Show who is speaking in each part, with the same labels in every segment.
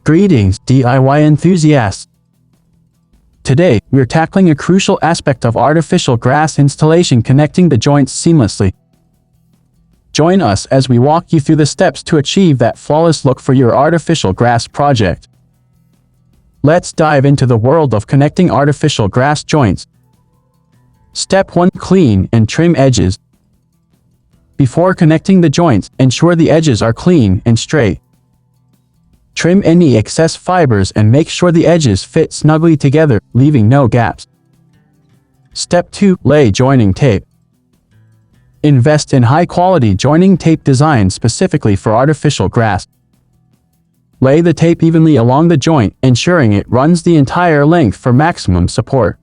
Speaker 1: Greetings, DIY enthusiasts! Today, we're tackling a crucial aspect of artificial grass installation, connecting the joints seamlessly. Join us as we walk you through the steps to achieve that flawless look for your artificial grass project. Let's dive into the world of connecting artificial grass joints. Step 1. Clean and trim edges. Before connecting the joints, ensure the edges are clean and straight. Trim any excess fibers and make sure the edges fit snugly together, leaving no gaps. Step 2. Lay joining tape. Invest in high-quality joining tape designed specifically for artificial grass. Lay the tape evenly along the joint, ensuring it runs the entire length for maximum support.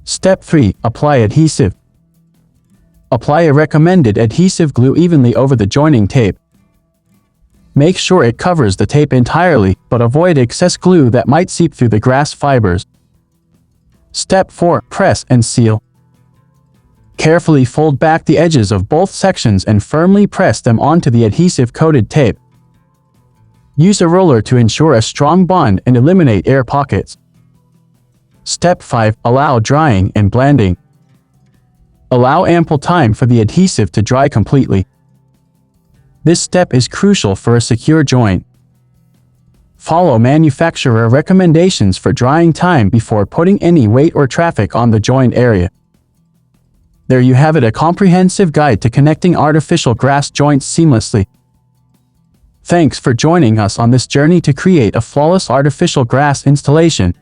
Speaker 1: Step 3. Apply adhesive. Apply a recommended adhesive glue evenly over the joining tape. Make sure it covers the tape entirely, but avoid excess glue that might seep through the grass fibers. Step 4. Press and seal. Carefully fold back the edges of both sections and firmly press them onto the adhesive-coated tape. Use a roller to ensure a strong bond and eliminate air pockets. Step 5. Allow drying and blending. Allow ample time for the adhesive to dry completely. This step is crucial for a secure joint. Follow manufacturer recommendations for drying time before putting any weight or traffic on the joint area. There you have it, a comprehensive guide to connecting artificial grass joints seamlessly. Thanks for joining us on this journey to create a flawless artificial grass installation.